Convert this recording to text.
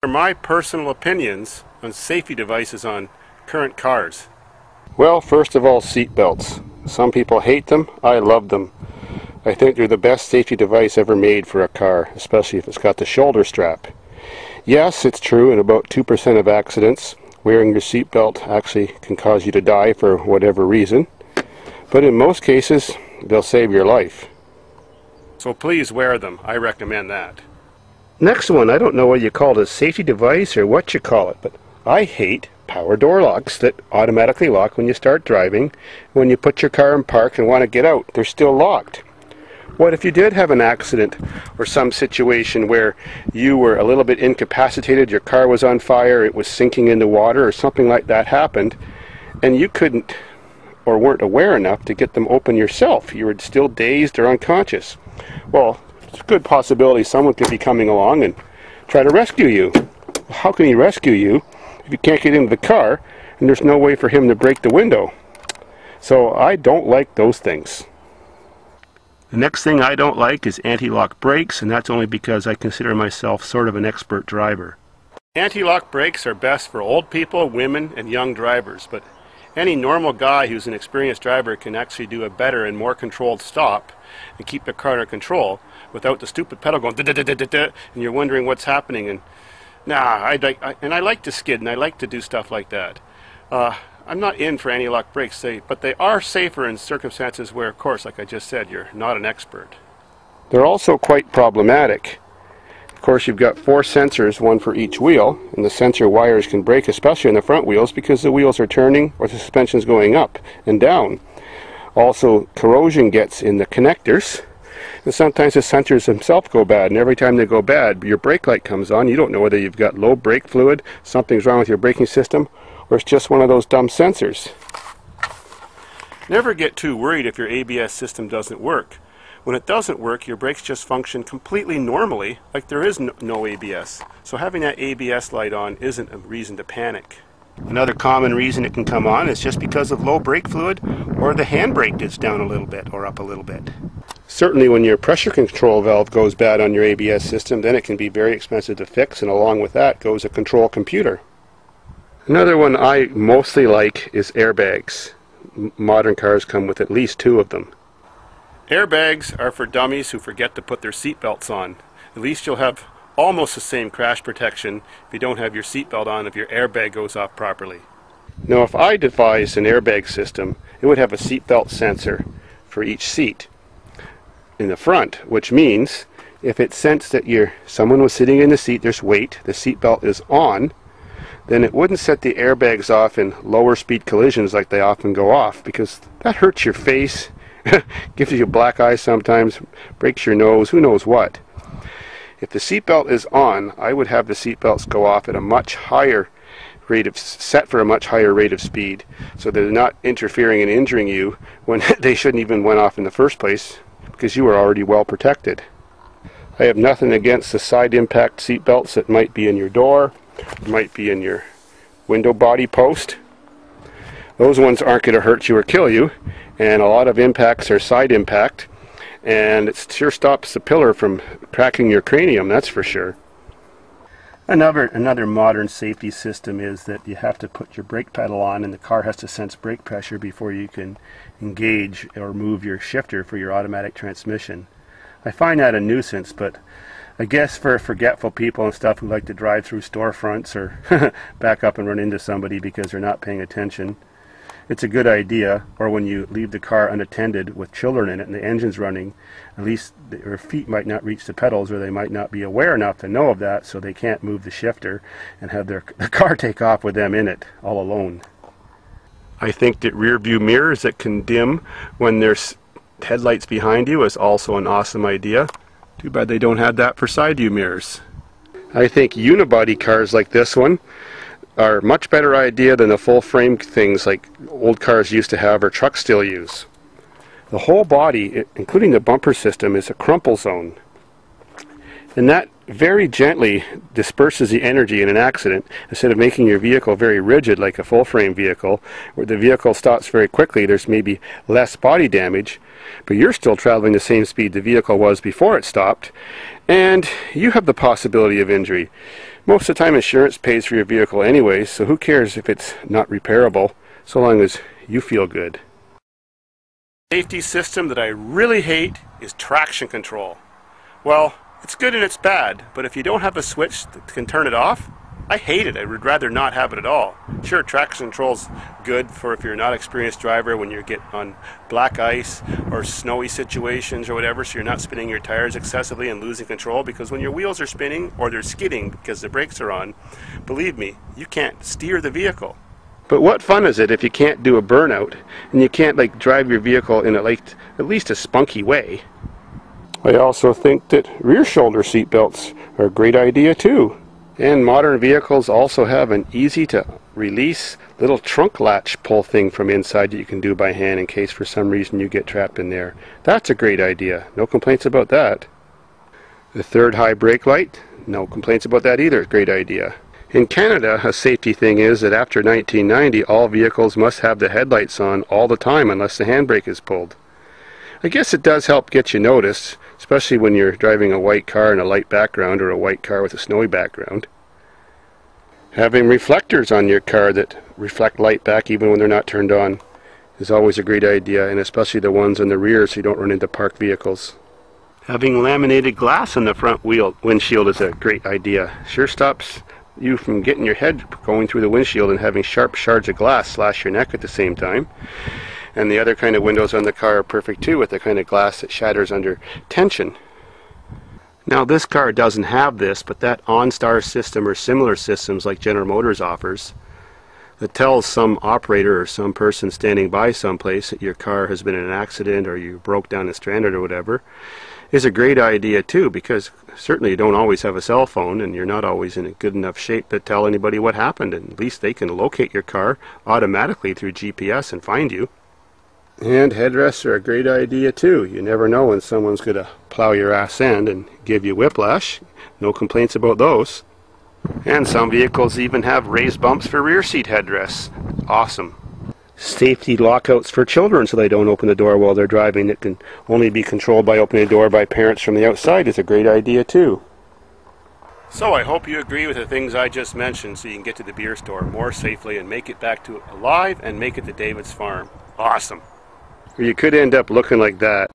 Are my personal opinions on safety devices on current cars. Well, first of all, seat belts. Some people hate them. I love them. I think they're the best safety device ever made for a car, especially if it's got the shoulder strap. Yes, it's true in about 2% of accidents, wearing your seat belt actually can cause you to die for whatever reason. But in most cases, they'll save your life. So please wear them. I recommend that. Next one, I don't know what you call it, a safety device or what you call it, but I hate power door locks that automatically lock when you start driving. When you put your car in park and want to get out, they're still locked. What if you did have an accident or some situation where you were a little bit incapacitated, your car was on fire, it was sinking into water or something like that happened, and you couldn't or weren't aware enough to get them open yourself? You were still dazed or unconscious. Well, it's a good possibility someone could be coming along and try to rescue you. How can he rescue you if you can't get into the car and there's no way for him to break the window? So I don't like those things. The next thing I don't like is anti-lock brakes, and that's only because I consider myself sort of an expert driver. Anti-lock brakes are best for old people, women, and young drivers, but any normal guy who's an experienced driver can actually do a better and more controlled stop and keep the car under control without the stupid pedal going da-da-da-da-da-da, and you're wondering what's happening. And I like to skid, and I like to do stuff like that. I'm not in for anti-lock brakes, but they are safer in circumstances where, of course, like I just said, you're not an expert. They're also quite problematic. Of course, you've got 4 sensors, one for each wheel, and the sensor wires can break, especially in the front wheels, because the wheels are turning or the suspension's going up and down. Also, corrosion gets in the connectors, and sometimes the sensors themselves go bad, and every time they go bad, your brake light comes on. You don't know whether you've got low brake fluid, something's wrong with your braking system, or it's just one of those dumb sensors. Never get too worried if your ABS system doesn't work. When it doesn't work, your brakes just function completely normally, like there is no ABS. So having that ABS light on isn't a reason to panic. Another common reason it can come on is just because of low brake fluid, or the handbrake is down a little bit or up a little bit. Certainly when your pressure control valve goes bad on your ABS system, then it can be very expensive to fix, and along with that goes a control computer. Another one I mostly like is airbags. Modern cars come with at least 2 of them. Airbags are for dummies who forget to put their seat belts on. At least you'll have almost the same crash protection if you don't have your seat belt on if your airbag goes off properly. Now, if I devised an airbag system, it would have a seat belt sensor for each seat in the front, which means if it sensed that someone was sitting in the seat, there's weight, the seat belt is on, then it wouldn't set the airbags off in lower speed collisions like they often go off, because that hurts your face, gives you black eye sometimes, breaks your nose, who knows what. If the seatbelt is on, I would have the seatbelts go off at a much higher rate of, set for a much higher rate of speed, so they're not interfering and injuring you when they shouldn't even went off in the first place, because you were already well protected. I have nothing against the side impact seatbelts that might be in your door, might be in your window body post. Those ones aren't going to hurt you or kill you, and a lot of impacts are side impact, and it sure stops the pillar from cracking your cranium, that's for sure. Another modern safety system is that you have to put your brake pedal on, and the car has to sense brake pressure before you can engage or move your shifter for your automatic transmission. I find that a nuisance, but I guess for forgetful people and stuff who like to drive through storefronts or back up and run into somebody because they're not paying attention, it's a good idea. Or when you leave the car unattended with children in it and the engine's running, at least their feet might not reach the pedals, or they might not be aware enough to know of that, so they can't move the shifter and have the car take off with them in it all alone. I think that rear view mirrors that can dim when there's headlights behind you is also an awesome idea. Too bad they don't have that for side view mirrors. I think unibody cars like this one are a much better idea than the full frame things like old cars used to have or trucks still use. The whole body, including the bumper system, is a crumple zone. And that very gently disperses the energy in an accident instead of making your vehicle very rigid like a full-frame vehicle where the vehicle stops very quickly. There's maybe less body damage, but you're still traveling the same speed the vehicle was before it stopped, and you have the possibility of injury. Most of the time insurance pays for your vehicle anyways, so who cares if it's not repairable, so long as you feel good. Safety system that I really hate is traction control. Well, it's good and it's bad, but if you don't have a switch that can turn it off, I hate it. I would rather not have it at all. Sure, traction control's good for if you're not an experienced driver when you get on black ice or snowy situations or whatever, so you're not spinning your tires excessively and losing control, because when your wheels are spinning or they're skidding because the brakes are on, believe me, you can't steer the vehicle. But what fun is it if you can't do a burnout and you can't like drive your vehicle in at least a spunky way? I also think that rear shoulder seat belts are a great idea too. And modern vehicles also have an easy to release little trunk latch pull thing from inside that you can do by hand in case for some reason you get trapped in there. That's a great idea. No complaints about that. The third high brake light, no complaints about that either. Great idea. In Canada, a safety thing is that after 1990, all vehicles must have the headlights on all the time unless the handbrake is pulled. I guess it does help get you noticed, especially when you're driving a white car in a light background or a white car with a snowy background. Having reflectors on your car that reflect light back even when they're not turned on is always a great idea, and especially the ones in the rear so you don't run into parked vehicles. Having laminated glass on the front windshield is a great idea. Sure stops you from getting your head going through the windshield and having sharp shards of glass slash your neck at the same time. And the other kind of windows on the car are perfect too, with the kind of glass that shatters under tension. Now this car doesn't have this, but that OnStar system or similar systems like General Motors offers, that tells some operator or some person standing by someplace that your car has been in an accident or you broke down and stranded or whatever, is a great idea too, because certainly you don't always have a cell phone and you're not always in a good enough shape to tell anybody what happened, and at least they can locate your car automatically through GPS and find you. And headrests are a great idea too. You never know when someone's going to plow your ass end and give you whiplash. No complaints about those. And some vehicles even have raised bumps for rear seat headrests. Awesome. Safety lockouts for children so they don't open the door while they're driving. It can only be controlled by opening the door by parents from the outside is a great idea too. So I hope you agree with the things I just mentioned so you can get to the beer store more safely and make it back to alive and make it to David's farm. Awesome. Or you could end up looking like that.